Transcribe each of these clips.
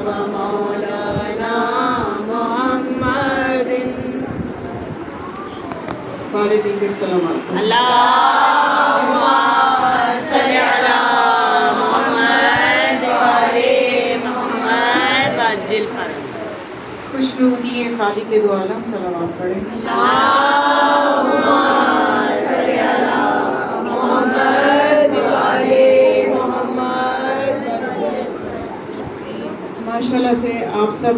ومولانا محمد والدی کے سلامات اللہم صلی علی محمد وعلی محمد وعجل فرج خوشنودی خالق دو عالم صلوات پڑھیں اللہم صلی علی محمد وعلی محمد ماشاءاللہ سے آپ سب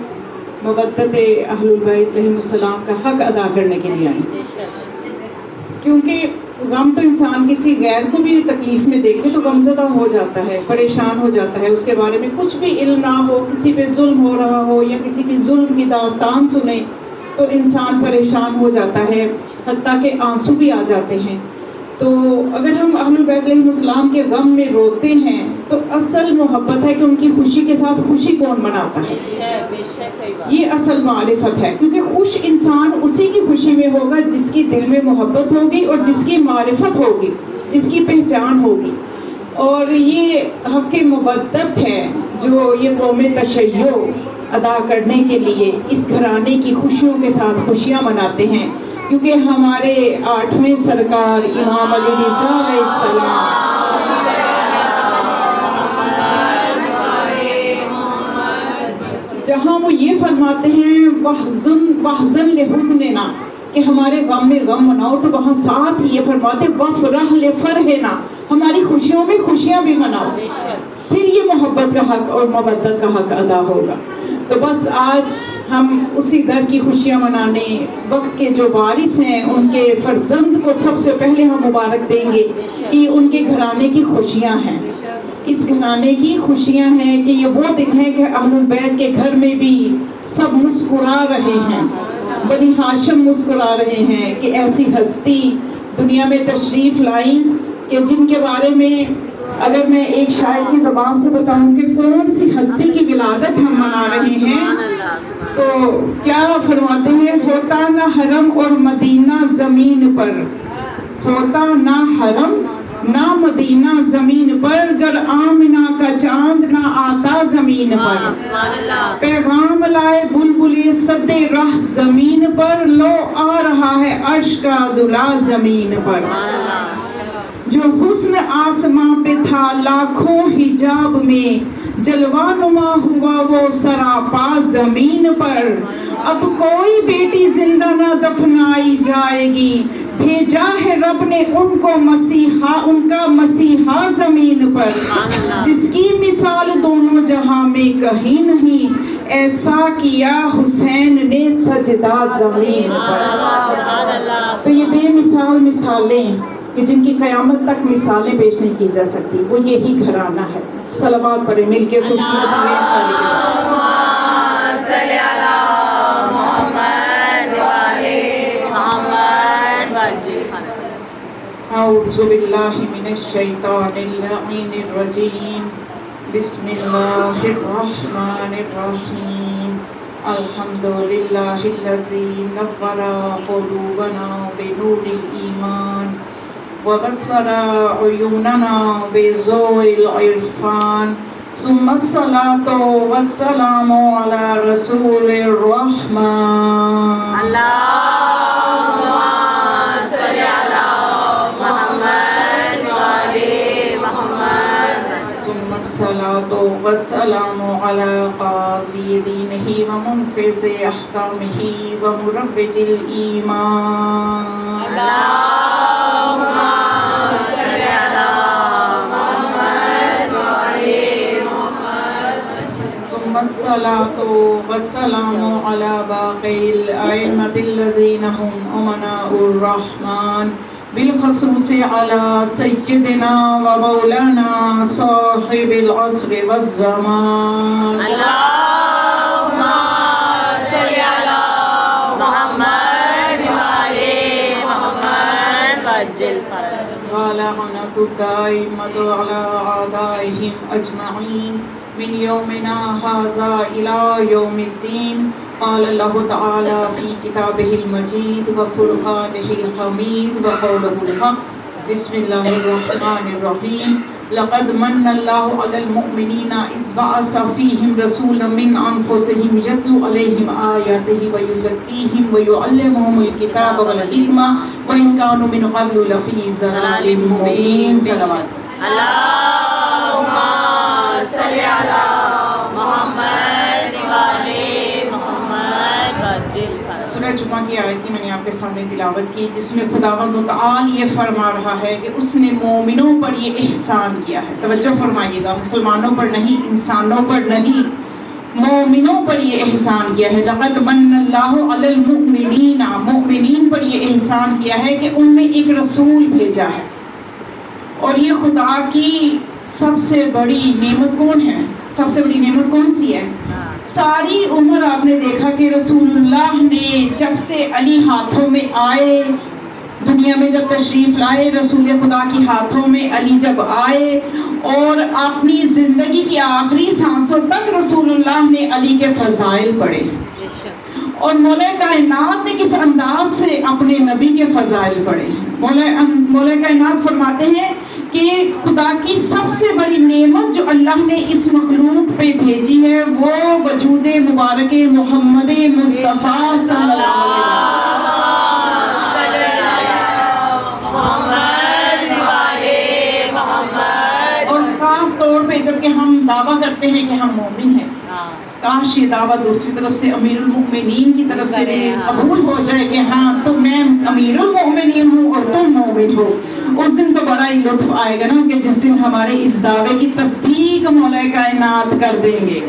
مودت اہل البیت علیہم السلام کا حق ادا کرنے کے لیے آئیں، کیونکہ غم تو انسان کسی غیر کو بھی تکلیف میں دیکھے تو غمزدہ ہو جاتا ہے، پریشان ہو جاتا ہے، اس کے بارے میں کچھ بھی علم نہ ہو، کسی پہ ظلم ہو رہا ہو یا کسی کی ظلم کی داستان سنے تو انسان پریشان ہو جاتا ہے، حتیٰ کہ آنسو بھی آ جاتے ہیں۔ تو اگر ہم اہل البیت علیہ السلام کے غم میں روتے ہیں تو اصل محبت ہے کہ ان کی خوشی کے ساتھ خوشی کون مناتا ہے، یہ اصل معرفت ہے، کیونکہ خوش انسان اسی کی خوشی میں ہوگا جس کی دل میں محبت ہوگی اور جس کی معرفت ہوگی، جس کی پہچان ہوگی۔ اور یہ حق مودت ہے جو یہ قوم تشیع ادا کرنے کے لیے اس گھرانے کی خوشیوں کے ساتھ خوشیاں مناتے ہیں، کیونکہ ہمارے 8ویں سرکار امام علی رضا علیہ السلام جہاں وہ یہ فرماتے ہیں وَحْزَن لِحُزْنِنَا کہ ہمارے غم میں غم مناؤ، تو وہاں ساتھ ہی یہ فرماتے وَفْرَحْ لِفَرْحِنَا ہماری خوشیوں میں خوشیاں بھی مناؤ، پھر یہ محبت کا حق اور مودت کا حق ادا ہوگا۔ تو بس آج ہم اسی گھر کی خوشیاں منانے، وقت کے جو وارث ہیں ان کے فرزند کو سب سے پہلے ہم مبارک دیں گے کہ ان کے گھرانے کی خوشیاں ہیں، اس گھرانے کی خوشیاں ہیں کہ یہ وہ دن ہے کہ اہل البیت کے گھر میں بھی سب مسکرا رہے ہیں، بنی ہاشم مسکرا رہے ہیں کہ ایسی ہستی دنیا میں تشریف لائیں کہ جن کے بارے میں اگر میں ایک شاعر کی زبان سے بتاؤں کہ کون سی ہستی کی ولادت ہم منا رہے ہیں تو کیا فرماتے ہیں، ہوتا نہ حرم اور مدینہ زمین پر، ہوتا نہ حرم نہ مدینہ زمین پر، گر آمنہ کا چاند نہ آتا زمین پر، پیغام لائے بلبلِ صد راہ زمین پر، لو آ رہا ہے عرش کا دلہ زمین پر، جو حسن آسماں پہ تھا لاکھوں حجاب میں، جلوہ نما ہوا وہ سراپا زمین پر، اب کوئی بیٹی زندہ نہ دفنائی جائے گی، بھیجا ہے رب نے ان کو مسیحا، ان کا مسیحا زمین پر، جس کی مثال دونوں جہاں میں کہیں نہیں، ایسا کیا حسین نے سجدہ زمین پر۔ تو یہ بے مثال مثالیں کہ جن کی قیامت تک مثالیں پیش نہیں کی جا سکتی، وہ یہی گھرانہ ہے۔ صلوات پڑھیں مل کے خوشنودی میں خالق صلی علی محمد وعلی محمد وعجل فرج اعوذ باللہ من الشیطان اللعین الرجیم، بسم اللہ الرحمن الرحیم، الحمد للہ الذی نور قلوبنا بنور الایمان وبصر عیوننا بضوء العرفان، ثم الصلاة والسلام علی رسول الرحمن۔ اللہم صلی علی محمد وعلی محمد، ثم الصلاة والسلام علی قاضی دینہ ومنفذ احکامہ ومروج الایمان۔ اللہم صلی علی محمد وعلی محمد، ثم الصلاة والسلام علی باقی الائمة الذین هم امناء الرحمن، بالخصوص علی سیدنا و مولانا صاحب العصر والزمان۔ اللہم صلی علی محمد وعلی محمد وعجل فرج ولعنة الدائمة على أعدائهم أجمعين من يومنا هذا إلى يوم الدين۔ قال الله تعالى في كتابه المجيد وفرقانه الحميد وقوله الحق، بسم الله الرحمن الرحيم، لقد من اللہ علی المؤمنین اذ بعث فیہم رسولا من انفسہم یتلو علیہم آیاتہ ویزکیہم ویعلمہم الکتاب والحکمہ وإن كانوا من قبل لفی ضلال مبین. صلوات. اللہم صلی علی محمد وعلی محمد وعجل فرج. سورہ جمعہ کی آیت کی میں نے آپ کے سامنے تلاوت کی، جس میں خداوند متعال یہ فرما رہا ہے کہ اس نے مومنوں پر یہ احسان کیا ہے. توجہ فرمائیے گا، مسلمانوں پر نہیں، انسانوں پر نہیں، مومنوں پر یہ احسان کیا ہے. لقد من اللہ علی المؤمنین، مؤمنین پر یہ احسان کیا ہے کہ ان میں ایک رسول بھیجا ہے. اور یہ خدا کی سب سے بڑی نعمت کون ہے؟ سب سے بڑی نعمت کون سی ہے؟ ساری عمر آپ نے دیکھا کہ رسول اللہ نے جب سے علی ہاتھوں میں آئے، دنیا میں جب تشریف لائے، رسول خدا کی ہاتھوں میں علی جب آئے، اور اپنی زندگی کی آخری سانسوں تک رسول اللہ نے علی کے فضائل پڑھے. اور مولا کائنات نے کس انداز سے اپنے نبی کے فضائل پڑھے. مولا کائنات فرماتے ہیں کہ خدا کی سب سے بڑی نعمت جو اللہ نے اس مخلوق پہ بھیجی ہے وہ وجود مبارک محمد مصطفیٰ صلی اللہ علیہ وسلم. اور خاص طور پہ جب کہ ہم دعویٰ کرتے ہیں کہ ہم مومن ہیں، کاش یہ دعویٰ دوسری طرف سے امیر المؤمنین کی طرف سے بھی قبول ہو جائے کہ ہاں تو میں امیر المؤمنین ہوں اور تم مومن ہو. اس دن تو بڑا ہی لطف آئے گا نا کہ جس دن ہمارے اس دعوے کی تصدیق مولا کائنات کر دیں گے.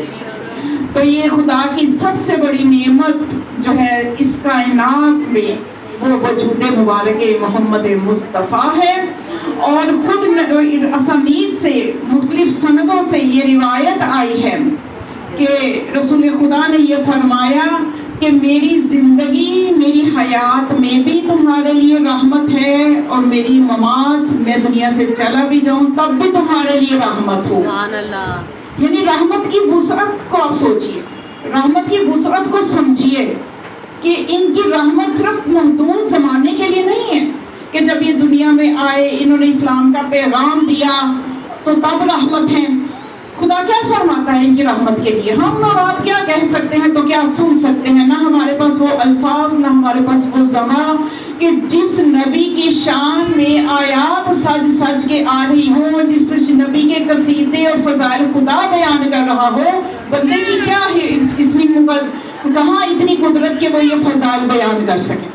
تو یہ خدا کی سب سے بڑی نعمت جو ہے اس کائنات میں وہ وجود مبارک محمد مصطفیٰ ہے. اور خود اسانید سے مختلف سندوں سے یہ روایت آئی ہے کہ رسول خدا نے یہ فرمایا کہ میری زندگی، میری حیات میں بھی تمہارے لیے رحمت ہے، اور میری ممات، میں دنیا سے چلا بھی جاؤں تب بھی تمہارے لیے رحمت ہو. سبحان اللہ. یعنی رحمت کی وسعت کو آپ سوچئے، رحمت کی وسعت کو سمجھیے کہ ان کی رحمت صرف محدود زمانے کے لیے نہیں ہے کہ جب یہ دنیا میں آئے انہوں نے اسلام کا پیغام دیا تو تب رحمت ہے. خدا کیا فرماتا ہے ان کی رحمت کے لیے؟ ہم اور آپ کیا کہہ سکتے ہیں تو کیا سن سکتے ہیں؟ نہ ہمارے پاس وہ الفاظ، نہ ہمارے پاس وہ زبان کہ جس نبی کی شان میں آیات سج سج کے آ رہی ہوں، جس نبی کے قصیدے اور فضائل خدا بیان کر رہا ہو، بندے کی کیا ہے کہاں اتنی قدرت کہ وہ یہ فضائل بیان کر سکے.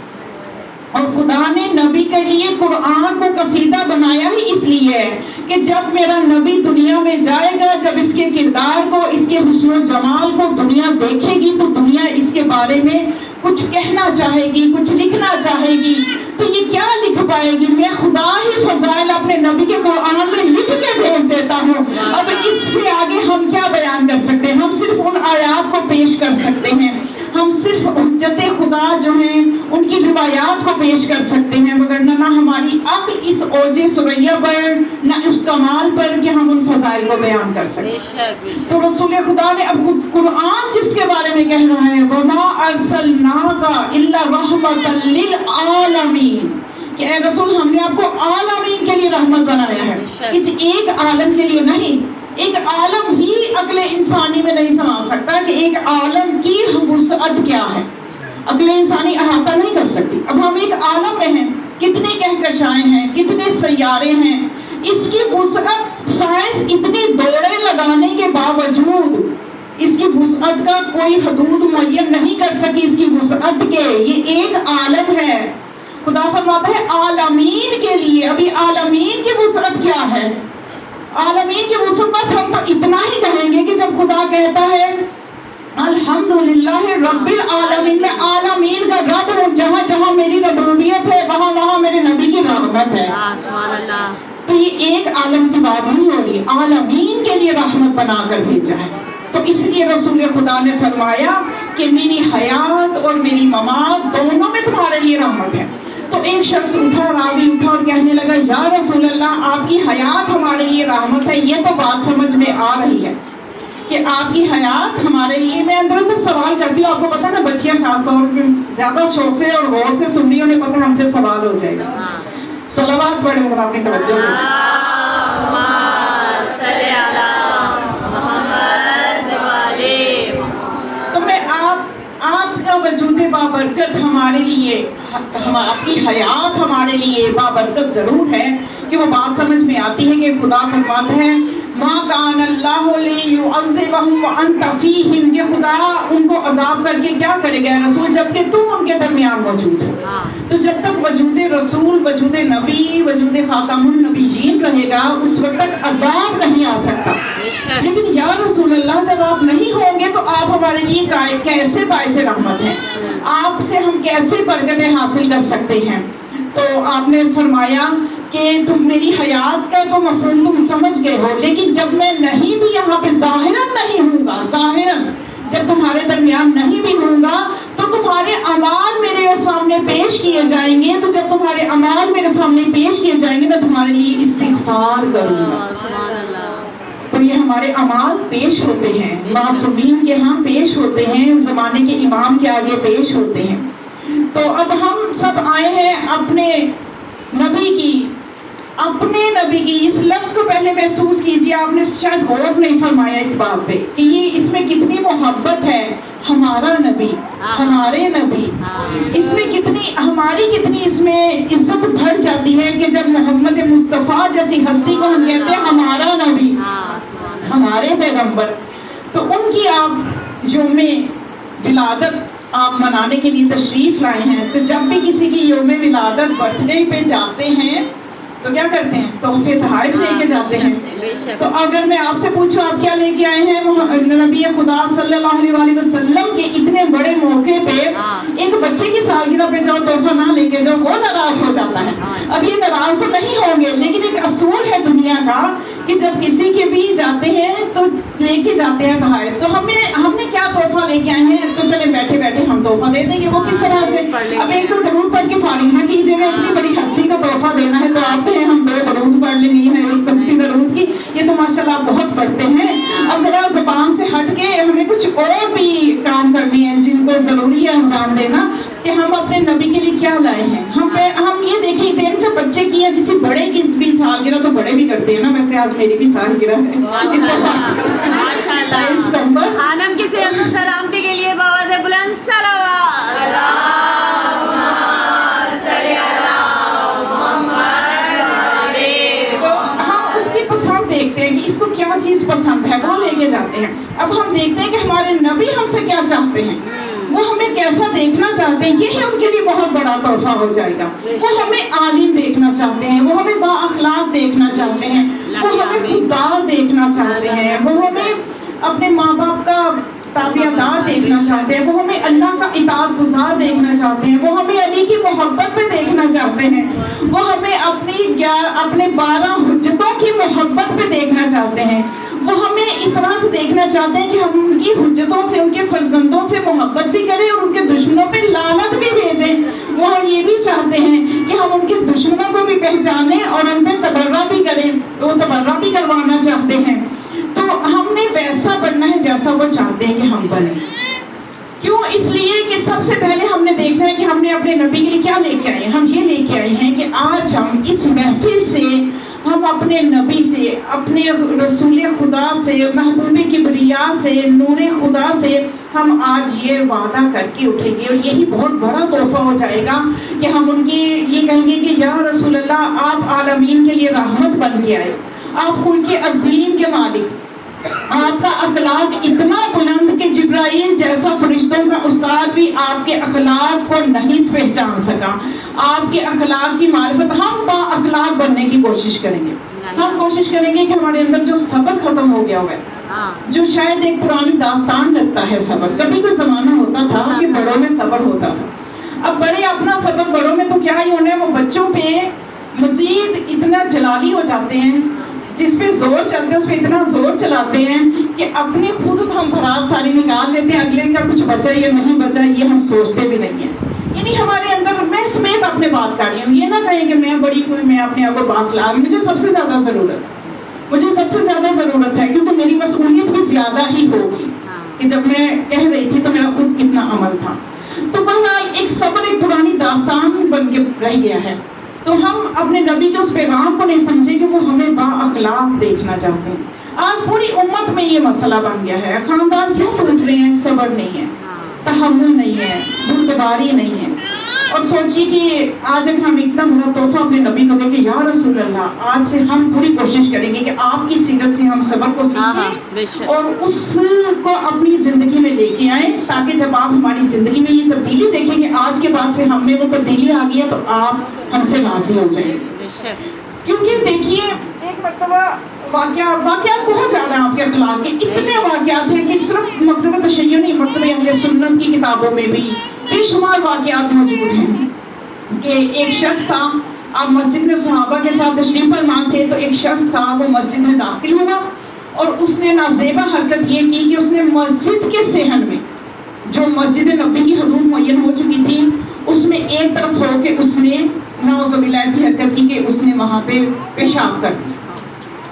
اور خدا نے نبی کے لیے قرآن کو قصیدہ بنایا ہی اس لیے ہے کہ جب میرا نبی دنیا میں جائے گا، جب اس کے کردار کو، اس کے حسن و جمال کو دنیا دیکھے گی تو دنیا اس کے بارے میں کچھ کہنا چاہے گی، کچھ لکھنا چاہے گی. تو یہ کیا لکھ پائے گی؟ میں خدا ہی فضائل اپنے نبی کے قرآن میں لکھ کے بھیج دیتا ہوں. اب اس سے آگے ہم کیا بیان کر سکتے ہیں؟ ہم صرف ان آیات کو پیش کر سکتے ہیں، ہم صرف حجت خدا جو ہیں ان کی روایات کو پیش کر سکتے ہیں، مگر نہ ہماری عقل اس اوج ثریا پر، نہ اس کمال پر کہ ہم ان فضائل کو بیان کر سکیں. تو رسول خدا نے اب قرآن جس کے بارے میں کہہ رہا ہے وَمَا أَرْسَلْنَاكَ إِلَّا رَحْمَةً لِلْعَالَمِينَ، کہ اے رسول ہم نے آپ کو عالمین کے لیے رحمت بنایا ہے، کسی ایک عالم کے لیے نہیں. ایک عالم ہی عقل انسانی میں نہیں سما سکتا کہ ایک عالم کی وسعت کیا ہے، عقل انسانی احاطہ نہیں کر سکتی. اب ہم ایک عالم میں ہیں، کتنی کہکشائیں ہیں، کتنے سیارے ہیں، اس کی وسعت سائنس اتنی دوڑیں لگانے کے باوجود اس کی وسعت کا کوئی حدود معین نہیں کر سکی. اس کی وسعت کے یہ ایک عالم ہے. خدا فرماتا ہے عالمین کے لیے. ابھی عالمین کی وسعت کیا ہے؟ عالمین کی وسعت بس ہم تو اتنا ہی کہیں گے کہ جب خدا کہتا ہے الحمدللہ رب العالمین، میں عالمین کا رب ہوں، جہاں جہاں میری ربوبیت ہے وہاں وہاں میرے نبی کی رحمت ہے. سبحان اللہ. تو یہ ایک عالم کی بات نہیں ہو رہی، عالمین کے لیے رحمت بنا کر بھیجا ہے. تو اس لیے رسول خدا نے فرمایا کہ میری حیات اور میری ممات دونوں میں تمہارے لیے رحمت ہے. تو ایک شخص اٹھا، راوی اٹھا اور کہنے لگا یا رسول اللہ آپ کی حیات ہمارے لیے رحمت ہے. یہ تو بات سمجھ میں آ رہی ہے کہ آپ کی حیات ہمارے لیے. میں اندر اندر سوال کرتی ہوں، آپ کو پتا نا بچیاں خاص طور پہ زیادہ شوق سے اور غور سے سن رہی ہیں، انہیں پتا ہم سے سوال ہو جائے گا. صلوات پڑھیں اور آپ کی توجہ ہم اپنی حیات ہمارے لیے بابرکت ضرور ہے کہ وہ بات سمجھ میں آتی ہے کہ خدا فرماتا ہے ما کان اللہ لیعذبہم وانت فیہم، کہ خدا ان کو عذاب کر کے کیا کرے گا رسول جبکہ تم ان کے درمیان موجود ہو. تو جب تک وجود رسول، وجود نبی، وجود خاتم النبیین رہے گا اس وقت تک عذاب نہیں آ سکتا. لیکن یا رسول اللہ جب آپ نہیں ہوں گے تو آپ ہمارے لیے کیسے باعث رحمت ہیں، آپ سے ہم کیسے برکتیں حاصل کر سکتے ہیں. تو آپ نے فرمایا کہ تم میری حیات کا تو مفہوم تم سمجھ گئے ہو، لیکن جب میں نہیں بھی یہاں پہ ظاہراً نہیں ہوں گا، ظاہراً جب تمہارے درمیان نہیں بھی ہوں گا تو تمہارے اعمال میرے سامنے پیش کیے جائیں گے. تو جب تمہارے اعمال میرے سامنے پیش کیے جائیں گے میں تمہارے لیے استغفار کروں گا. تو یہ ہمارے اعمال پیش ہوتے ہیں، معصومین کے ہاں پیش ہوتے ہیں، زمانے کے امام کے آگے پیش ہوتے ہیں. تو اب ہم سب آئے ہیں اپنے نبی کی اس لفظ کو پہلے محسوس کیجیے. آپ نے شاید غور نہیں فرمایا اس بات پہ کہ یہ اس میں کتنی محبت ہے. ہمارا نبی، ہمارے نبی، اس میں کتنی اس میں عزت بڑھ جاتی ہے کہ جب محمد مصطفیٰ جیسی ہستی کو ہم کہتے ہیں ہمارا نبی، ہمارے پیغمبر. تو ان کی آپ یوم ولادت آپ منانے کے لیے تشریف لائے ہیں. تو جب بھی کسی کی یوم ولادت برتھ ڈے پہ جاتے ہیں تو کیا کرتے ہیں؟ تحفے تحائف لے کے جاتے ہیں. تو اگر میں آپ سے پوچھوں آپ کیا لے کے آئے ہیں نبی خدا صلی اللہ علیہ وسلم کے اتنے بڑے موقع پہ ایک بچے کی سالگرہ پہ جاؤ تحفہ نہ لے کے جاؤ، وہ ناراض ہو جاتا ہے. اب یہ ناراض تو نہیں ہوں گے، لیکن ایک اصول ہے دنیا کا کہ جب کسی کے بھی جاتے ہیں تو لے کے جاتے ہیں تحائف. تو ہم نے کیا تحفہ لے کے آئے ہیں تو چلے بیٹھے بیٹھے ہم تحفہ دے دیں گے. وہ کس طرح سے؟ اب ایک تو درود پڑھ کے فارغ نہ کیجیے گا، اتنی بڑی ہستی کا تحفہ دینا ہے تو آپ کہیں ہم 2 درود پڑھ لینی ہے، ایک تسبیح درود کی. یہ تو ماشاءاللہ بہت پڑھتے ہیں. اب ذرا زبان سے ہٹ کے ہمیں کچھ اور بھی کام کرنے ہیں جن کو ضروری ہے انجام دینا کہ ہم اپنے نبی کے لیے کیا لائے ہیں. ہم یہ دیکھیں دین جب بچے کی یا کسی بڑے کی بھی سالگرہ تو بڑے بھی کرتے ہیں نا. ویسے آج میری بھی سالگرہ ہے. خانم کی صحت و سلامتی کے لیے بآواز بلند صلوات. ہم اس کی پسند دیکھتے ہیں کہ اس کو کیا چیز پسند ہے وہ لے کے جاتے ہیں. اب ہم دیکھتے ہیں کہ ہمارے نبی ہم سے کیا چاہتے ہیں، وہ ہمیں کیسا دیکھنا چاہتے ہیں. یہ ان کے لیے بہت بڑا تحفہ ہو جائے گا. وہ ہمیں عالم دیکھنا چاہتے ہیں، وہ ہمیں با اخلاق دیکھنا چاہتے ہیں، وہ ہمیں خوددار دیکھنا چاہتے ہیں، وہ ہمیں اپنے ماں باپ کا تابعہ دار دیکھنا چاہتے ہیں، وہ ہمیں اللہ کا اطاعت گزار دیکھنا چاہتے ہیں، وہ ہمیں علی کی محبت پہ دیکھنا چاہتے ہیں، وہ ہمیں اپنے 12 حجتوں کی محبت پہ دیکھنا چاہتے ہیں، وہ ہمیں اس طرح سے دیکھنا چاہتے ہیں کہ ہم ان کی حجتوں سے، ان کے فرزندوں سے محبت بھی کریں اور ان کے دشمنوں پہ لعنت بھی بھیجیں. وہ یہ بھی چاہتے ہیں کہ ہم ان کے دشمنوں کو بھی پہچانیں اور ان پہ تبرہ بھی کریں، وہ تبرہ بھی کروانا چاہتے ہیں. تو ہم نے ویسا بننا ہے جیسا وہ چاہتے ہیں کہ ہم بنیں. کیوں؟ اس لیے کہ سب سے پہلے ہم نے دیکھنا ہے کہ ہم نے اپنے نبی کے لیے کیا لے کے آئے ہیں. ہم یہ لے کے آئے ہیں کہ آج ہم اس محفل سے، ہم اپنے نبی سے، اپنے رسول خدا سے، محبوب کبریا سے، نور خدا سے ہم آج یہ وعدہ کر کے اٹھیں گے. اور یہی بہت بڑا تحفہ ہو جائے گا کہ ہم ان کی یہ کہیں گے کہ یا رسول اللہ آپ عالمین کے لیے رحمت بن کے آئے، آپ خلق عظیم کے مالک، آپ کا اخلاق اتنا بلند کہ جبرائیل جیسا فرشتوں کا استاد بھی آپ کے اخلاق کو نہیں پہچان سکا. آپ کے اخلاق کی معرفت، ہم با اخلاق بننے کی کوشش کریں گے. ہم کوشش کریں گے کہ ہمارے اندر جو صبر ختم ہو گیا ہوا ہے، جو شاید ایک پرانی داستان لگتا ہے صبر. کبھی کوئی زمانہ ہوتا تھا کہ بڑوں میں صبر ہوتا تھا. اب بڑے اپنا صبر، بڑوں میں تو کیا ہی ہونا ہے، وہ بچوں پہ مزید اتنا جلالی ہو جاتے ہیں، جس پہ زور چلتے ہیں اس پہ اتنا زور چلاتے ہیں کہ اپنی خود ہم بھراس ساری نکال لیتے ہیں. اگلے کا کچھ بچا یا نہیں بچا یہ ہم سوچتے بھی نہیں ہیں. یعنی ہمارے اندر، میں سمیت اپنے بات کر رہی ہوں، یہ نہ کہیں کہ میں بڑی کوئی، میں اپنے آپ کو بات لا رہی ہوں. مجھے سب سے زیادہ ضرورت ہے کیونکہ میری مسئولیت بھی زیادہ ہی ہوگی کہ جب میں کہہ رہی تھی تو میرا خود کتنا عمل تھا. تو بہرحال ایک صبر ایک پرانی داستان بن کے رہ گیا ہے. تو ہم اپنے نبی کے اس پیغام کو نہیں سمجھے کہ وہ ہمیں با اخلاق دیکھنا چاہتے ہیں. آج پوری امت میں یہ مسئلہ بن گیا ہے. خاندان کیوں ٹوٹ رہے ہیں؟ صبر نہیں ہے، تحمل نہیں ہے، بردباری نہیں ہے. اور سوچیے کہ آج اگر ہم اتنا بڑا تحفہ اپنے نبی کو دیں گے، یا رسول اللہ، آج سے ہم پوری کوشش کریں گے کہ آپ کی سیرت سے ہم سبق کو سیکھیں اور اس کو اپنی زندگی میں لے کے آئیں، تاکہ جب آپ ہماری زندگی میں یہ تبدیلی دیکھیں کہ آج کے بعد سے ہم میں وہ تبدیلی آ گئی ہے، تو آپ ہم سے راضی ہو جائیں. کیونکہ دیکھیے ایک مرتبہ واقعات بہت زیادہ ہیں آپ کے اخلاق کے، اتنے واقعات ہیں کہ صرف مکتبہ تشیع نہیں، مکتبہ اہل سنت کی کتابوں میں بھی بے شمار واقعات موجود ہیں. کہ ایک شخص تھا، آپ مسجد میں صحابہ کے ساتھ تشریف فرما تھے، تو ایک شخص تھا وہ مسجد میں داخل ہوا اور اس نے نازیبا حرکت یہ کی کہ اس نے مسجد کے صحن میں، جو مسجد نبی کی حدود معین ہو چکی تھی، اس میں ایک طرف ہو کے اس نے نعوذ باللہ ایسی حرکت کی کہ اس نے وہاں پہ پیشاب کر دیا،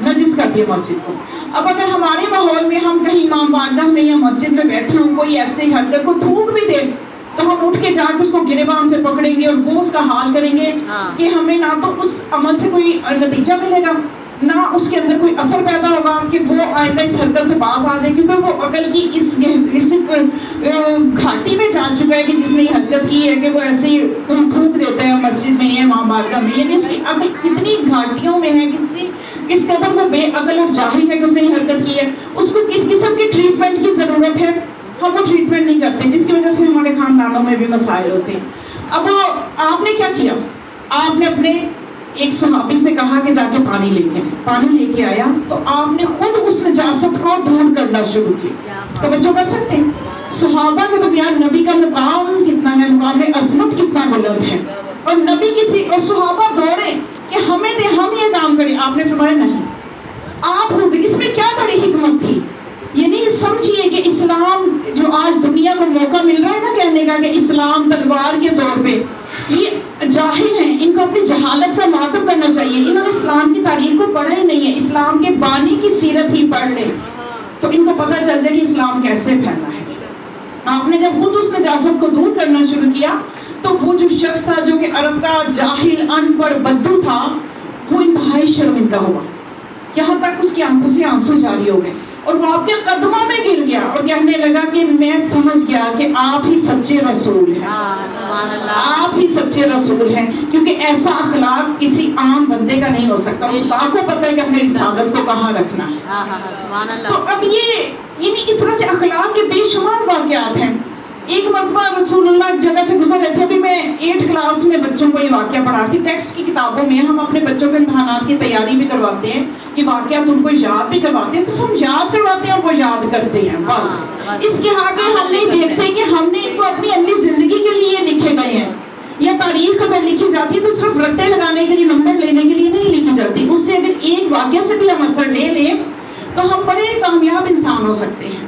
نجس کر دیا مسجد کو. اب اگر ہمارے ماحول میں ہم کہیں امام بارگاہ میں یا مسجد میں بیٹھے ہوں، کوئی ایسی حرکت کو تھوک بھی دے، تو ہم اٹھ کے جا کے اس کو گریبان سے پکڑیں گے اور وہ اس کا حال کریں گے کہ ہمیں نہ تو اس عمل سے کوئی نتیجہ ملے گا، نہ اس کے اندر کوئی اثر پیدا ہوگا کہ وہ آئندہ اس حرکت سے باز آ جائے، کیونکہ وہ عقل کی اس گھاٹی میں جا چکا ہے کہ جس نے یہ حرکت کی ہے کہ وہ ایسے ہی تھوک دیتا ہے مسجد میں یا امام بارگاہ میں. یعنی اس کی عقل کتنی گھاٹیوں میں ہے، کس قدر وہ بے عقل اور جاہل ہے کہ اس نے یہ حرکت کی ہے. اس کو کس قسم کی ٹریٹمنٹ کی ضرورت ہے، ہم وہ ٹریٹمنٹ نہیں کرتے، جس کی وجہ سے ہمارے خاندانوں میں بھی مسائل ہوتے ہیں. اب آپ نے کیا کیا؟ آپ نے اپنے ایک صحابی سے کہا کہ جا کے پانی لے کے آیا، تو آپ نے خود اس نجاست کو دور کرنا شروع کیا. توجہ کر سکتے ہیں صحابہ کے درمیان نبی کا مقام کتنا ہے، مقام عظمت کتنا بلند ہے، اور نبی اور صحابہ دوڑے کہ ہمیں دے، ہم یہ کام کریں. آپ نے فرمایا نہیں، آپ خود. اس میں کیا بڑی حکمت تھی. یعنی سمجھیے کہ اسلام جو آج دنیا کو موقع مل رہا ہے نا کہنے کا کہ اسلام تلوار کے زور پہ، یہ جاہل ہیں، ان کو اپنی جہالت کا معطب کرنا چاہیے. انہوں نے اسلام کی تاریخ کو پڑھا ہی نہیں ہے، اسلام کے بانی کی سیرت ہی پڑھ لیں تو ان کو پتہ چل جائے کہ اسلام کیسے پھیلا ہے. آپ نے جب خود اس نجاست کو دور کرنا شروع کیا تو وہ جو شخص تھا جو کہ عرب کا جاہل ان پڑھ بدو تھا، وہ انتہائی شرمندہ ہوا، یہاں تک اس کی آنکھوں سے آنسو جاری ہو گئے اور وہ آپ کے قدموں میں گر گیا اور کہنے لگا کہ میں سمجھ گیا کہ آپ ہی سچے رسول ہیں، آپ ہی سچے رسول ہیں. کیونکہ ایسا اخلاق کسی عام بندے کا نہیں ہو سکتا. خدا کو پتہ ہے کہ اپنے رسالت کو کہاں رکھنا. تو اب یہ یعنی اس طرح سے اخلاق کے بے شمار واقعات ہیں. ایک مرتبہ رسول اللہ ایک جگہ سے گزر رہے تھے. ابھی میں 8 کلاس میں بچوں کو یہ واقعہ پڑھاتی. ٹیکسٹ کی کتابوں میں ہم اپنے بچوں کے امتحانات کی تیاری بھی کرواتے ہیں، یہ واقعات ان کو یاد بھی کرواتے ہیں. صرف ہم یاد کرواتے ہیں اور وہ یاد کرتے ہیں بس. اس کے آگے ہم نہیں دیکھتے کہ ہم نے ان کو اپنی اگلی زندگی کے لیے لکھے گئے ہیں. یا تاریخ اگر لکھی جاتی ہے تو صرف رٹے لگانے کے لیے، نمبر لینے کے لیے نہیں لکھی جاتی. اس سے اگر ایک واقعہ سے بھی ہم اثر لے لیں تو ہم بڑے کامیاب انسان ہو سکتے ہیں.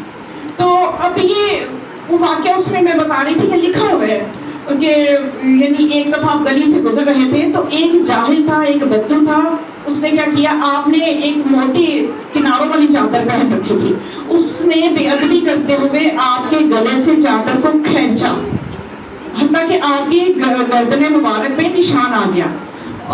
تو اب یہ وہ واقعہ اس میں بتا رہی تھی کہ لکھا ہوا ہے کہ یعنی ایک دفعہ آپ گلی سے گزر رہے تھے تو ایک جاہل تھا، ایک بدو تھا. اس نے کیا کیا، آپ نے ایک موٹی کناروں والی چادر پہن رکھی تھی، اس نے بے ادبی کرتے ہوئے آپ کے گلے سے چادر کو کھینچا، حتیٰ کہ آپ کی گردن مبارک پہ نشان آ گیا.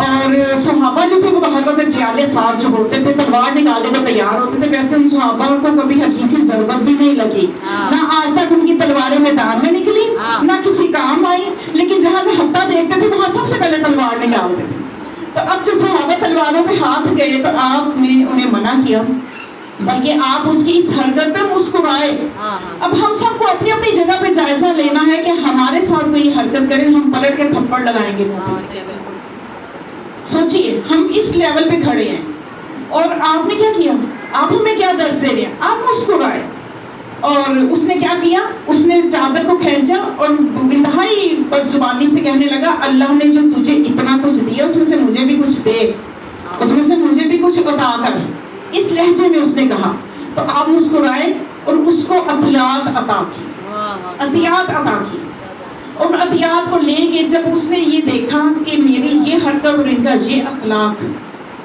اور صحابہ جو تھے وہ باہر وقت جیالے ساتھ جو ہوتے تھے تلوار نکالنے کو تیار ہوتے تھے. ویسے ان صحابہ کو کبھی ہلکی سی ضرورت بھی نہیں لگی، نہ آج تک ان کی تلواریں میدان میں نکلی نہ کسی کام آئی، لیکن جہاں سے ہتھا دیکھتے تھے وہاں سب سے پہلے تلوار نکالتے تھے. تو اب جو صحابہ تلواروں پہ ہاتھ گئے تو آپ نے انہیں منع کیا، بلکہ آپ اس کی اس حرکت پہ مسکرائے. اب ہم سب کو اپنی اپنی جگہ پہ جائزہ لینا ہے کہ ہمارے ساتھ کوئی حرکت کرے ہم پلٹ کے تھپڑ لگائیں گے. سوچئے ہم اس لیول پہ کھڑے ہیں اور آپ نے کیا کیا، آپ ہمیں کیا درس دے رہے ہیں، آپ مسکرائے. اور اس نے کیا کیا، اس نے چادر کو کھینچا اور انتہائی بد زبانی سے کہنے لگا اللہ نے جو تجھے اتنا کچھ دیا اس میں سے مجھے بھی کچھ دے، اس میں سے مجھے بھی کچھ عطا کر. اس لہجے میں اس نے کہا. تو آپ مسکرائے اور اس کو عطیات عطا کی، عطیات عطا کی. اور عطیات کو لے کے جب اس نے یہ دیکھا کہ میری یہ حرکت اور ان کا یہ اخلاق،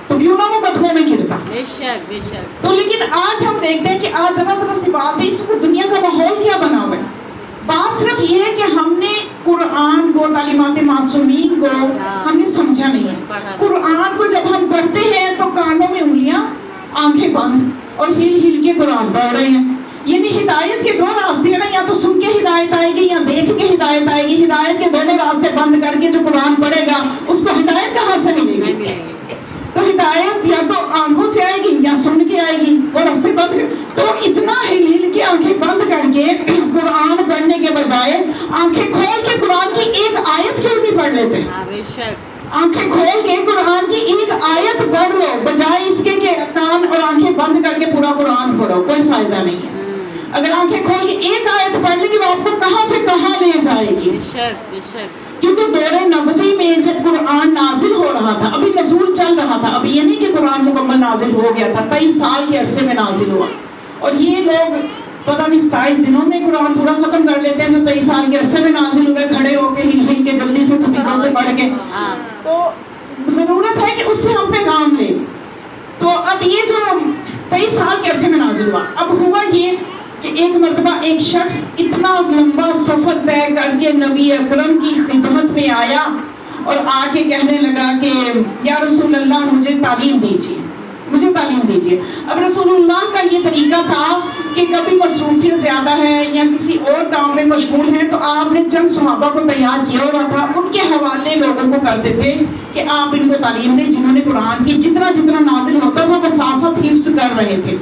تو کیوں نہ وہ قدموں میں گرتا. بے شک بے شک. تو لیکن آج ہم دیکھتے ہیں کہ آج ذرا ذرا سی بات ہے، اس وقت دنیا کا ماحول کیا بنا ہوا ہے. بات صرف یہ ہے کہ ہم نے قرآن کو، تعلیمات معصومین کو ہم نے سمجھا نہیں ہے. قرآن کو جب ہم پڑھتے ہیں تو کانوں میں انگلیاں، آنکھیں بند اور ہل ہل کے قرآن پڑھ رہے ہیں. یعنی ہدایت کے دو راستے ہیں نا، یا تو سن کے ہدایت آئے گی یا دیکھ کے ہدایت آئے گی. ہدایت کے دونوں راستے بند کر کے جو قرآن پڑھے گا اس کو ہدایت کہاں سے ملے گی؟ تو ہدایت یا تو آنکھوں سے آئے گی یا سن کے آئے گی. وہ راستے بند تو اتنا ہل کے آنکھیں بند کر کے قرآن پڑھنے کے بجائے آنکھیں کھول کے قرآن کی ایک آیت کیوں نہیں پڑھ لیتے؟ آنکھیں کھول کے قرآن کی ایک آیت پڑھ لو بجائے اس کے کہ کان اور آنکھیں بند کر کے پورا قرآن پڑھو. کوئی فائدہ نہیں ہے. اگر آنکھیں کھول کے ایک آیت پڑھ لیں گے وہ آپ کو کہاں سے کہاں لے جائے گی. کیونکہ دور نبوی میں جب قرآن نازل ہو رہا تھا، ابھی نزول چل رہا تھا، ابھی یہ نہیں کہ قرآن مکمل نازل ہو گیا تھا، 23 سال کے عرصے میں نازل ہوا. اور یہ لوگ پتہ نہیں 27 دنوں میں قرآن پورا ختم کر لیتے ہیں جو 23 سال کے عرصے میں نازل ہوئے، کھڑے ہو کے ہل کے جلدی سے تفسیروں سے پڑھ کے. تو ضرورت ہے کہ اس سے ہم پیغام لیں. تو اب یہ جو 23 سال کے عرصے میں نازل ہوا، اب ہوا یہ کہ ایک مرتبہ ایک شخص اتنا لمبا سفر طے کر کے نبی اکرم کی خدمت میں آیا اور آ کے کہنے لگا کہ یا رسول اللہ مجھے تعلیم دیجیے، مجھے تعلیم دیجیے. اب رسول اللہ کا یہ طریقہ تھا کہ کبھی مصروفیت زیادہ ہے یا کسی اور کام میں مشغول ہیں تو آپ نے چند صحابہ کو تیار کیا ہوا تھا، ان کے حوالے لوگوں کو کرتے تھے کہ آپ ان کو تعلیم دیں جنہوں نے قرآن کی جتنا جتنا نازل ہوتا تھا وہ ساتھ ساتھ حفظ کر رہے تھے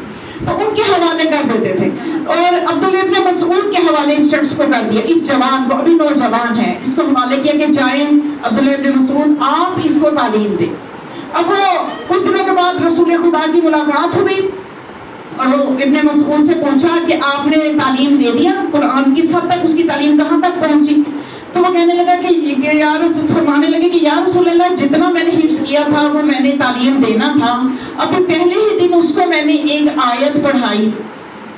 تو ان کے حوالے کر دیتے تھے. اور عبداللہ ابن مسعود کے حوالے اس شخص کو کر دیا، اس جوان کو، ابھی نوجوان ہے، اس کو حوالے کیا کہ جائیں عبداللہ ابن مسعود آپ اس کو تعلیم دیں. اب وہ کچھ دنوں کے بعد رسول خدا کی ملاقات ہوئی اور وہ ابن مسعود سے پوچھا کہ آپ نے تعلیم دے دیا قرآن کس حد تک، اس کی تعلیم کہاں تک پہنچی؟ تو وہ کہنے لگا کہ یا رسول، فرمانے لگے کہ یا رسول اللہ جتنا میں نے حفظ کیا تھا وہ میں نے تعلیم دینا تھا، ابھی پہلے ہی دن اس کو میں نے ایک آیت پڑھائی،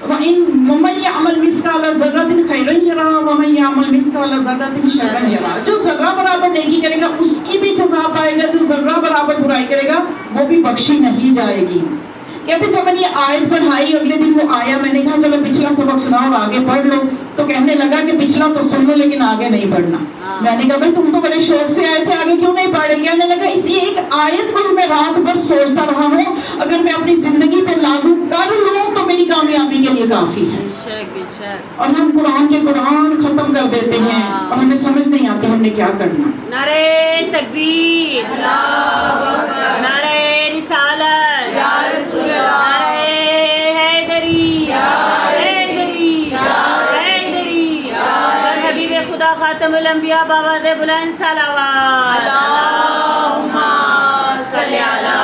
وَمَن يَعْمَلْ مِثْقَالَ ذَرَّةٍ خَيْرًا يَرَهُ وَمَن يَعْمَلْ مِثْقَالَ ذَرَّةٍ شَرًّا يَرَهُ. جو ذرہ برابر نیکی کرے گا اس کی بھی جزا پائے گا، جو ذرہ برابر برائی کرے گا وہ بھی بخشی نہیں جائے گی. کہتے جب میں نے یہ آیت پڑھائی اگلے دن وہ آیا، میں نے کہا چلو پچھلا سبق سناؤ اور آگے پڑھ لو. تو کہنے لگا کہ پچھلا تو سن لو لیکن آگے نہیں پڑھنا. میں نے کہا بھائی تم تو بڑے شوق سے آئے تھے، آگے کیوں نہیں پڑھ رہے؟ کہنے لگا اسی ایک آیت کو میں رات بھر سوچتا رہا ہوں، اگر میں اپنی زندگی پہ لاگو کر لوں تو میری کامیابی کے لیے کافی ہے. اور ہم قرآن ختم کر دیتے ہیں اور ہمیں سمجھ نہیں آتی ہم نے کیا کرنا. نعرہ تکبیر، نعرہ رسالت، نعرہ حیدری، حیدری، حیدری. اور حبیب خدا خاتم الانبیاء بابا دے بلند صلوات. اللہم صلی علی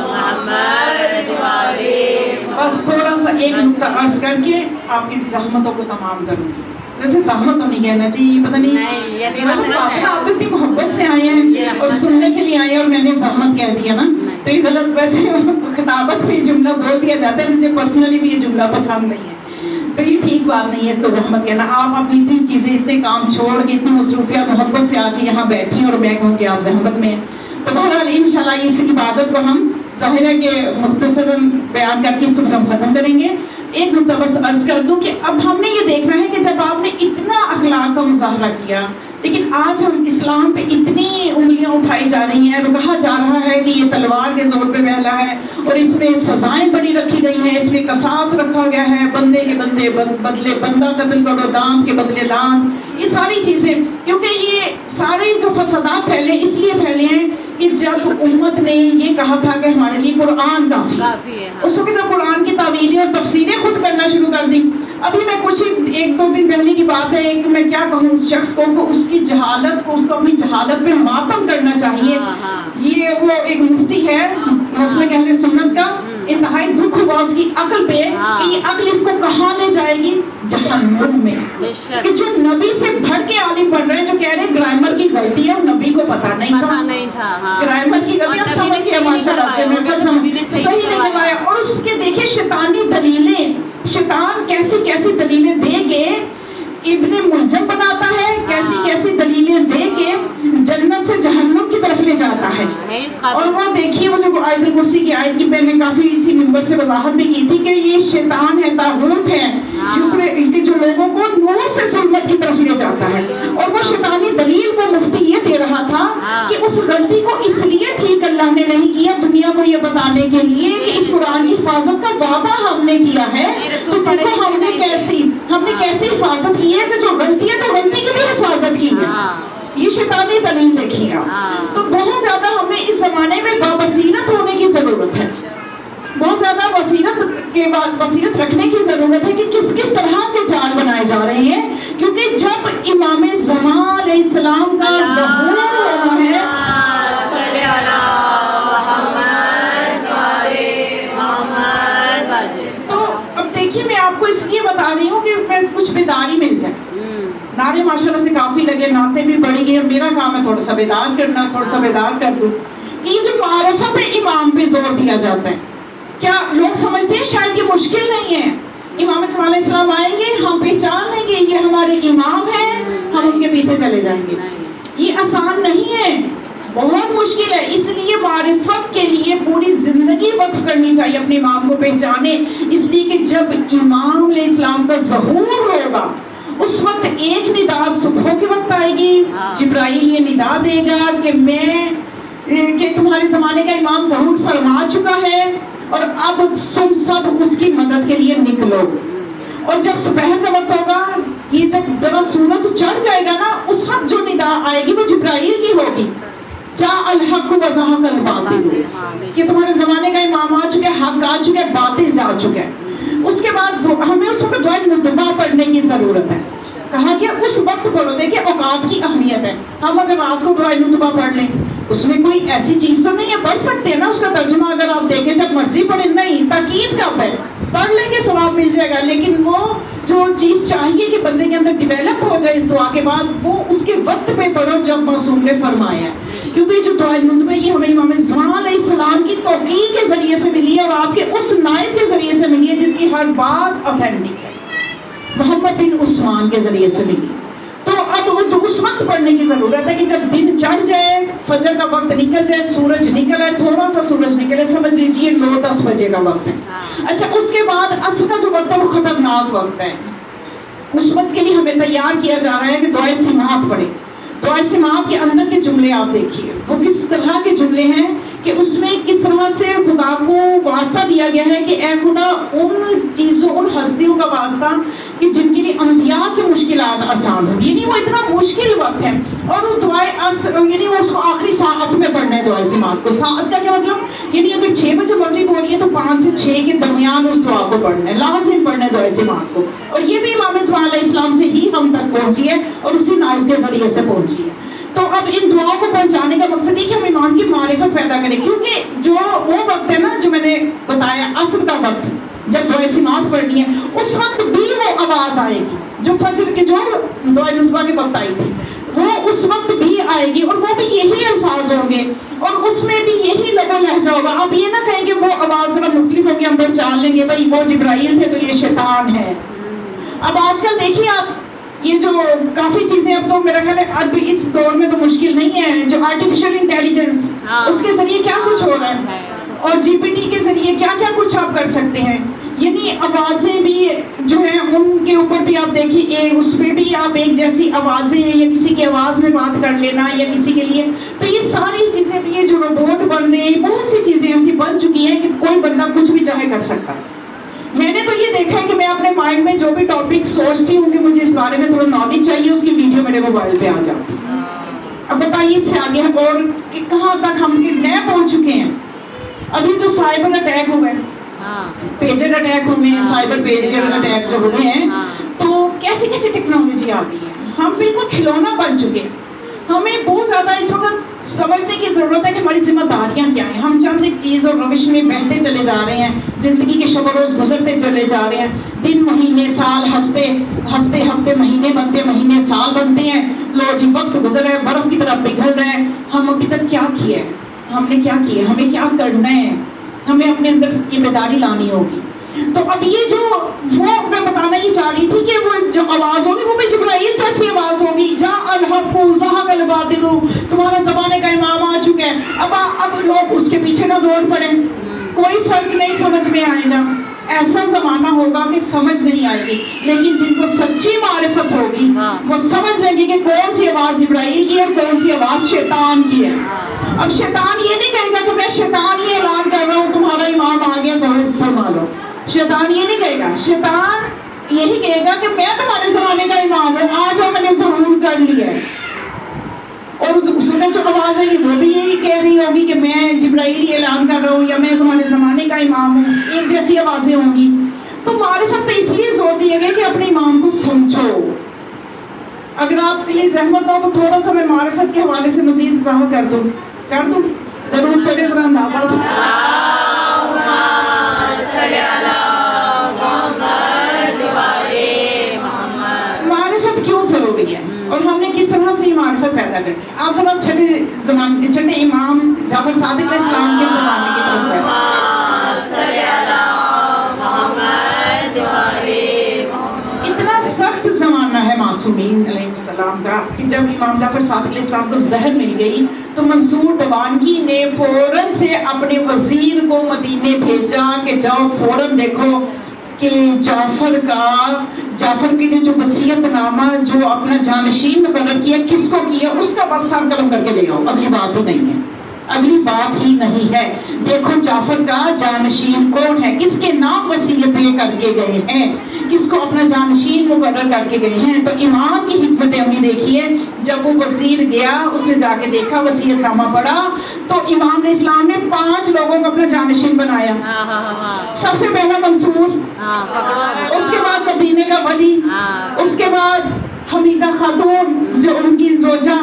محمد وعلی. بس تھوڑا سا ایک نقطہ عرض کر کے آپ کی زحمتوں کو تمام کروں گی. ویسے زحمت تو نہیں کہنا چاہیے، پتہ نہیں آپ اتنی محبت سے آئے ہیں اور سننے کے لیے آئے اور میں نے زحمت کہہ دیا نا تو یہ غلط. ویسے خطابت میں یہ جملہ بول دیا جاتا ہے، مجھے پرسنلی بھی یہ جملہ پسند نہیں ہے تو یہ ٹھیک بات نہیں ہے اس کو زحمت کہنا. آپ اپنی اتنی چیزیں، اتنے کام چھوڑ کے اتنی مصروفیات محبت سے آ کے یہاں بیٹھی اور میں کہوں کہ آپ زحمت میں ہیں. تو بہرحال انشاءاللہ اس عبادت کو ہم ظاہر ہے کہ مختصراً بیان کر کے اس کو ہم ختم کریں گے. ایک نقطہ بس عرض کر دوں کہ اب ہم نے یہ دیکھنا ہے کہ جب آپ نے اتنا اخلاق کا مظاہرہ کیا لیکن آج ہم اسلام پہ اتنی انگلیاں اٹھائی جا رہی ہیں، کہا جا رہا ہے کہ یہ تلوار کے زور پہ پھیلا ہے اور اس میں سزائیں بڑی رکھی گئی ہیں، اس میں قصاص رکھا گیا ہے، بندے کے بدلے بندہ قتل کرو، دان کے بدلے دان، یہ ساری چیزیں. کیونکہ یہ سارے جو فسادات پھیلے اس لیے پھیلے ہیں کہ جب امت نے یہ کہا تھا کہ ہمارے لیے قرآن کافی ہے، اس وقت جب قرآن کی تعویلیں اور تفسیریں خود کرنا شروع کر دی. ابھی میں کچھ ایک دو دن پہلے کی بات ہے کہ میں کیا کہوں اس شخص کو اس کی جہالت کو، اس کو اپنی جہالت پہ ماتم کرنا چاہیے. یہ وہ ایک مفتی ہے مسلک اہل سنت کا، انتہائی دکھ ہوا اس کی عقل پہ کہ یہ عقل اس کو کہاں لے جائے گی؟ جہنم میں. کہ جو نبی سے بڑھ کے عالم بن رہے ہیں، جو کہہ رہے ہیں گرامر کی غلطی ہے، نبی کو پتہ نہیں تھا گرامر کی غلطی، اب سمجھ گیا ماشاءاللہ سے، میں صحیح لکھوایا. اور اس کے دیکھیں شیطانی دلیلیں، شیطان کیسی کیسی دلیلیں دے کے ابن ملجم بناتا ہے، کیسی کیسی دلیلیں دے کے جنت سے جہنم کی طرف لے جاتا ہے. اور وہ دیکھیے وہ جو آیت الکرسی کی آیت کی میں نے کافی اسی منبر سے وضاحت بھی کی تھی کہ یہ شیطان ہے، طاغوت ہے جو لوگوں کو نور سے ظلمت کی طرف لے جاتا ہے. اور وہ شیطانی دلیل کو مفتی یہ دے رہا تھا کہ اس غلطی کو اس لیے ٹھیک اللہ نے نہیں کیا دنیا کو یہ بتانے کے لیے کہ اس قرآن کی حفاظت کا وعدہ ہم نے کیا ہے، تو ہم نے کیسی حفاظت کی ہے کہ جو غلطی ہے تو غلطی یہ شیطانی دلیل دیکھیے آپ. تو بہت زیادہ ہمیں اس زمانے میں بابصیرت ہونے کی ضرورت ہے, بہت زیادہ بصیرت رکھنے کی ضرورت ہے کہ کس کس طرح کے جال بنائے جا رہے ہیں, کیونکہ جب امام زمان علیہ السلام کا ظہور ہونا ہے. تو اب دیکھیے میں آپ کو اس لیے بتا رہی ہوں کہ میں کچھ بیداری مل جائے. نعرے ماشاءاللہ سے کافی لگے, نعتیں بھی بڑھی گئی, میرا کام ہے تھوڑا سا بیدار کرنا, تھوڑا سا بیدار کر دوں. یہ جو معرفت امام پہ زور دیا جاتا ہے, کیا لوگ سمجھتے ہیں شاید یہ مشکل نہیں ہے؟ امام صلی اللہ علیہ وسلم آئیں گے, ہم پہچان لیں گے یہ ہمارے امام ہیں, ہم ان کے پیچھے چلے جائیں گے. یہ آسان نہیں ہے, بہت مشکل ہے. اس لیے معرفت کے لیے پوری زندگی وقف کرنی چاہیے اپنے امام کو پہچانے, اس لیے کہ جب امام علیہ السلام کا ظہور ہوگا اس وقت ایک ندا صبح کے وقت آئے گی, جبرائیل یہ ندا دے گا کہ تمہارے زمانے کا امام ظہور فرما چکا ہے اور اب تم سب اس کی مدد کے لیے نکلو. اور جب دوپہر کا وقت ہوگا, یہ جب سورج چڑھ جائے گا نا, اس وقت جو ندا آئے گی وہ جبرائیل کی ہوگی, جاء الحق وزهق الباطل, کہ تمہارے زمانے کا امام آ چکا ہے, حق آ چکا ہے, باطل جا چکا ہے. اس کے بعد ہمیں اس وقت دعائے ندبہ پڑھنے کی ضرورت ہے. کہا کہ اس وقت پڑھو, دیکھیں اوقات کی اہمیت ہے. ہم اگر رات کو دعائے ندبہ پڑھ لیں, اس میں کوئی ایسی چیز تو نہیں ہے, پڑھ سکتے ہیں نا, اس کا ترجمہ اگر آپ دیکھیں جب مرضی پڑھیں, نہیں تاکید کب ہے, پڑھ لیں گے ثواب مل جائے گا. لیکن وہ جو چیز چاہیے کہ بندے کے اندر ڈیولپ ہو جائے اس دعا کے بعد, وہ اس کے وقت پہ پڑھو جب معصوم نے فرمایا ہے. کیونکہ جو دعائے ندبہ یہ ہمیں امام زمان علیہ السلام کی توقیع کے ذریعے سے ملی ہے, اور آپ کے اس نائب کے ذریعے سے ملی ہے جس کی ہر بات اوتھینٹک ہے, محمد بن عثمان کے ذریعے سے ملی. تو اب اس وقت پڑھنے کی ضرورت ہے کہ جب دن چڑھ جائے, فجر کا وقت نکل جائے, سورج نکل آئے, تھوڑا سا سورج نکلے, سمجھ لیجئے 9-10 بجے کا وقت ہے. اچھا, اس کے بعد عصر کا جو وقت ہے وہ خطرناک وقت ہے. اس وقت کے لیے ہمیں تیار کیا جا رہا ہے کہ دعائے سماعت پڑھیں. دعائے سماعت کے اندر کے جملے آپ دیکھیے, وہ کس طرح کے جملے ہیں کہ اس میں کس طرح سے خدا کو واسطہ دیا گیا ہے کہ اے خدا ان چیزوں, ان ہستیوں کا واسطہ کہ جن کے لیے انبیاء کی مشکلات آسان ہوں. یعنی وہ اتنا مشکل وقت ہے, اور وہ دعائے یعنی وہ اس کو آخری ساعت میں پڑھنا ہے دعائے سماعت کو. ساعت کا کیا مطلب, یعنی اگر 6 بجے مغرب ہو رہی ہے تو 5 سے 6 کے درمیان اس دعا کو پڑھنا ہے, لازم پڑھنا ہے دعائے سماعت کو. اور یہ بھی امام زمان علیہ السلام سے ہی ہم تک پہنچی ہے اور اسی نائب کے ذریعے سے پہنچی ہے. تو اب ان دعاؤں کو پہنچانے کا مقصد یہ کہ ہم ایمان کی معرفت پیدا کریں, کیونکہ جو وہ وقت ہے نا جو میں نے بتایا عصر کا وقت, جب دعائے سماعت پڑھنی ہے, اس وقت بھی وہ آواز آئے گی جو فجر کے جو دعائے ندبہ کے وقت آئی تھی, وہ اس وقت بھی آئے گی, اور وہ بھی یہی الفاظ ہوں گے, اور اس میں بھی یہی لب و لہجہ ہوگا. آپ یہ نہ کہیں کہ وہ آواز ذرا مختلف ہوگی, ہم پہچان لیں گے بھائی وہ جبرائیل تھے تو یہ شیطان ہے. اب آج کل دیکھیے آپ, یہ جو کافی چیزیں اب تو میرا خیال ہے اب اس دور میں تو مشکل نہیں ہے, جو آرٹیفیشل انٹیلیجنس اس کے ذریعے کیا کچھ ہو رہا ہے, اور جی پی ٹی کے ذریعے کیا کیا کچھ آپ کر سکتے ہیں. یعنی آوازیں بھی جو ہیں ان کے اوپر بھی آپ دیکھیے, اس پہ بھی آپ ایک جیسی آوازیں یا کسی کی آواز میں بات کر لینا یا کسی کے لیے, تو یہ ساری چیزیں بھی, یہ جو روبوٹ بن رہے ہیں, بہت سی چیزیں ایسی بن چکی ہیں کہ کوئی بندہ کچھ بھی چاہے کر سکتا ہے. میں نے تو یہ دیکھا ہے کہ میں اپنے مائنڈ میں جو بھی ٹاپک سوچتی ہوں کہ مجھے اس بارے میں تھوڑا نالج چاہیے, اس کی ویڈیو میرے موبائل پہ آ جاتی ہے. اب بتائیے اس سے آگے ہم اور کہاں تک ہم نئے پہنچ چکے ہیں. ابھی جو سائبر اٹیک ہوئے, پیجر اٹیک ہوئے ہیں, سائبر پیجر اٹیک جو ہوئے ہیں, تو کیسی کیسی ٹیکنالوجی آ گئی ہے, ہم بالکل کھلونا بن چکے ہیں. ہمیں بہت زیادہ اس وقت سمجھنے کی ضرورت ہے کہ ہماری ذمہ داریاں کیا ہیں. ہم چند ایک چیز اور روش میں بہتے چلے جا رہے ہیں, زندگی کے شب و روز گزرتے چلے جا رہے ہیں, دن مہینے سال ہفتے ہفتے ہفتے مہینے بنتے, مہینے سال بنتے ہیں. لو جی وقت گزر رہا ہے, برف کی طرح پگھل رہے ہیں. ہم ابھی تک کیا کیا ہے, ہم نے کیا کیا, ہمیں کیا کرنا ہے, ہمیں اپنے اندر یہ بیداری لانی ہوگی. تو اب یہ جو وہ میں بتانا ہی چاہ رہی تھی کہ وہ جو آواز ہوگی وہ بھی جبرائیل جیسی آواز ہوگی, جاء الحق وزهق الباطل, تمہارا زمانے کا امام آ چکا ہے. اب لوگ اس کے پیچھے نہ دوڑ پڑے, کوئی فرق نہیں سمجھ میں آئے گا. ایسا زمانہ ہوگا کہ سمجھ نہیں آئے گی, لیکن جن کو سچی معرفت ہوگی وہ سمجھ لیں گے کہ کون سی آواز جبرائیل کی ہے, کون سی آواز شیطان کی ہے. اب شیطان یہ نہیں کہے گا کہ میں شیطان یہ اعلان کر رہا ہوں تمہارا امام آ گیا ظہور فرما لو. شیطان یہ نہیں کہے گا, شیطان یہی کہے گا کہ میں تمہارے زمانے کا امام ہوں, آج میں نے ظہور کر لیا ہے. اور سنے جو آواز ہے وہ بھی یہی کہہ رہی ہوگی کہ میں جبرائیل اعلان کر رہا ہوں یا میں تمہارے زمانے کا امام ہوں، ایک جیسی آوازیں ہوں گی. تو معرفت پہ اس لیے زور دیا گیا کہ اپنے امام کو سمجھو. اگر آپ کے لیے زحمت ہو تو تھوڑا سا میں معرفت کے حوالے سے مزید وضاحت کر دوں ضرور پڑھے ذرا اندازہ. معرفت کیوں ضروری ہے اور ہم نے کس طرح سے یہ معرفت پیدا کرنی ہے؟ آپ ذرا چھٹے امام جعفر صادق علیہ السلام کے زمانے کی طرف جائیں. اتنا سخت زمانہ ہے معصومین علیہ السلام کا کہ جب امام جعفر صادق علیہ السلام کو زہر مل گئی تو منصور دیوانگی نے فوراً سے اپنے وزیر کو مدینے بھیجا کہ جاؤ فوراً دیکھو کہ جعفر کی جو وصیت نامہ جو اپنا جانشین مقرر کیا کس کو کیا اس کا بس سر قلم کر کے لے آؤ. اگلی بات ہی نہیں ہے. دیکھو جعفر کا جانشین کون ہے، کس کے نام وصیتیں کر کے گئے ہیں، کس کو اپنا جانشین مقرر کر کے گئے ہیں. تو امام کی حکمت عملی دیکھیے. جب وہ وزیر گیا اس نے جا کے دیکھا وصیت نامہ پڑھا تو امام علیہ السلام نے 5 لوگوں کو اپنا جانشین بنایا. سب سے پہلا منصور، اس کے بعد مدینے کا ولی، اس کے بعد حمیدہ خاتون جو ان کی زوجہ،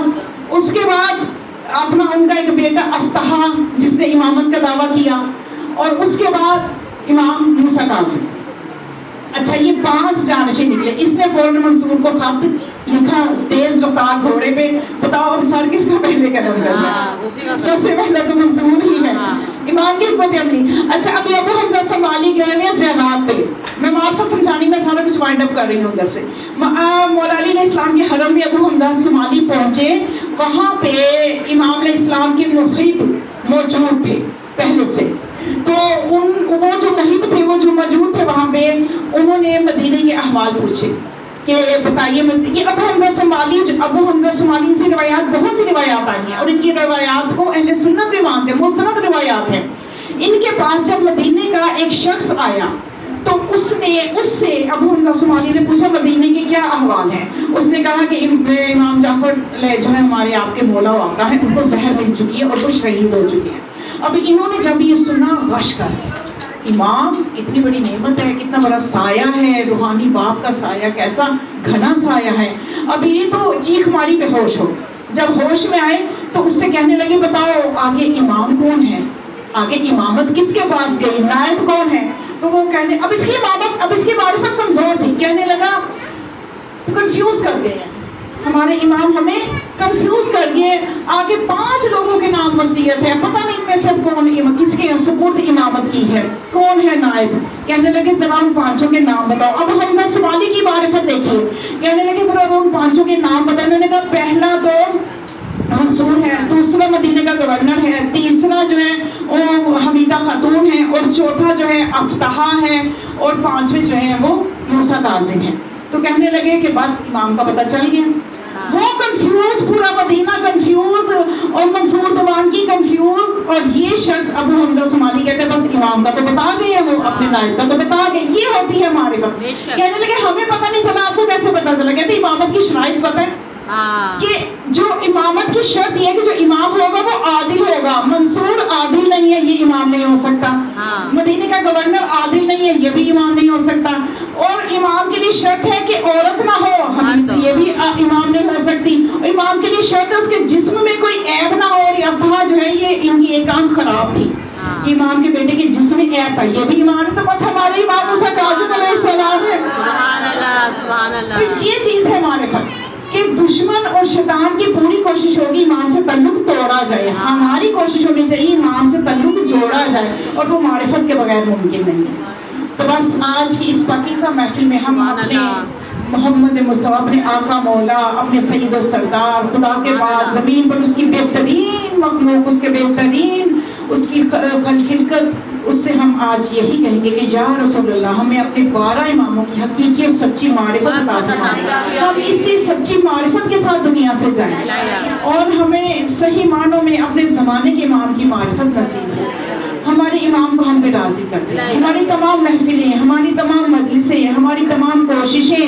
اس کے بعد اپنا ان کا ایک بیٹا افتح جس نے امامت کا دعویٰ کیا، اور اس کے بعد امام موسیٰ کاظم. اچھا یہ 5 جانشین نکلے. اس نے فوراً منصور کو خط لکھا تیز رفتار گھوڑے پہ، بتاؤ اب سر کس کا پہلے قدم کرنا ہے؟ سب سے پہلے تو منصور ہی ہے. امام کی حکمت عملی. اچھا ابھی ابو حمزہ سنبھالی گئے ہیں زیارات پہ. میں معرفت سمجھانے میں سارا کچھ وائنڈ اپ کر رہی ہوں ادھر سے. مولا علی علیہ السلام کے حرم میں ابو حمزہ سنبھالی پہنچے. وہاں پہ امام علیہ السلام کے محب موجود تھے پہلے سے. تو وہ جو محب تھے، وہ جو موجود تھے وہاں پہ، انہوں نے مدینے کے احوال پوچھے کہ بتائیے یہ ابو حمزہ سمالی سے روایات، بہت سی روایات آئی ہیں اور ان کی روایات کو اہل سنت بھی مانتے ہیں، مستند روایات ہیں. ان کے پاس جب مدینے کا ایک شخص آیا تو اس سے ابو حمزہ سمالی نے پوچھا مدینے کے کیا احوال ہیں. اس نے کہا کہ امام جعفر جو ہے ہمارے آپ کے مولا و آقا ہیں، ان کو زہر مل چکی ہے اور وہ شہید ہو چکے ہیں. اب انہوں نے جب یہ سنا غش کر، امام کتنی بڑی نعمت ہے، کتنا بڑا سایہ ہے، روحانی باپ کا سایہ کیسا گھنا سایہ ہے. اب یہ تو چیخ ماری بے ہوش ہو. جب ہوش میں آئے تو اس سے کہنے لگے بتاؤ آگے امام کون ہے، آگے امامت کس کے پاس گئی، نائب کون ہے. تو وہ کہنے اب اس کی معرفت کمزور تھی. کہنے لگا کنفیوز کر گئے ہیں ہمارے امام، ہمیں کنفیوز کر گئے. آگے 5 لوگوں کے نام وصیت ہے، پتہ نہیں میں سب کون کس کے سپرد امامت کی ہے، کون ہے نائب. کہنے لگے ذرا ان 5 کے نام بتاؤ. اب حمزہ سمالی کی معرفت دیکھیے. کہنے لگے ذرا ان 5 کے نام بتاؤ. انہوں نے کہا پہلا تو منصور ہے، دوسرا مدینے کا گورنر ہے، تیسرا جو ہے وہ حمیدہ خاتون ہے، اور چوتھا جو ہے افتح ہے، اور 5ویں جو ہے وہ موسیٰ کاظم ہے. تو کہنے لگے کہ بس امام کا پتہ چل گیا. وہ کنفیوز، پورا مدینہ کنفیوز، اور منصور دیوانگی کنفیوز، اور یہ شخص ابو حمزہ سمالی کہتے ہیں بس امام کا تو بتا گئے، وہ اپنے نائب کا تو بتا گئے. یہ ہوتی ہے معرفت. کہنے لگے ہمیں پتہ نہیں چلا، آپ کو کیسے پتہ چلا؟ کہتے امامت کی شرائط پتہ ہے کہ جو امامت کی شرط یہ ہے کہ جو امام ہوگا وہ عادل ہوگا. منصور عادل نہیں ہے، یہ امام نہیں ہو سکتا. مدینے کا گورنر عادل نہیں ہے، یہ بھی امام نہیں ہو سکتا. اور امام کے لیے شرط ہے کہ عورت نہ ہو، یہ بھی امام نہیں ہو سکتی. اور امام کے لیے شرط ہے اس کے جسم میں کوئی عیب نہ ہو. اور ابتحا جو ہے یہ ان کی ایک آنکھ خراب تھی کہ امام کے بیٹے کے جسم میں عیب تھا، یہ بھی امام ہے. تو بس ہمارے امام موسیٰ کاظم علیہ السلام ہے. سبحان اللہ. تو یہ چیز ہے معرفت کہ دشمن اور شیطان کی پوری کوشش ہوگی امام سے تعلق توڑا جائے. ہماری کوشش ہونی چاہیے امام سے تعلق جوڑا جائے، اور وہ معرفت کے بغیر ممکن نہیں ہے. تو بس آج کی اس پاکیزہ محفل میں ہم اپنے محمد مصطفیٰ، اپنے آقا مولا، اپنے سید و سردار، خدا کے بعد زمین پر اس کی بہترین مخلوق، اس کے بہترین اس کی خلقت، اس سے ہم آج یہی کہیں گے کہ یا رسول اللہ ہمیں اپنے 12 اماموں کی حقیقی اور سچی معرفت عطا فرمائے. ہم اسی سچی معرفت کے ساتھ دنیا سے جائیں اور ہمیں صحیح معنوں میں اپنے زمانے کے امام کی معرفت نصیب ہو. ہمارے امام کو ہم پہ راضی کر دیں. ہماری تمام محفلیں، ہماری تمام مجلسیں، ہماری تمام کوششیں،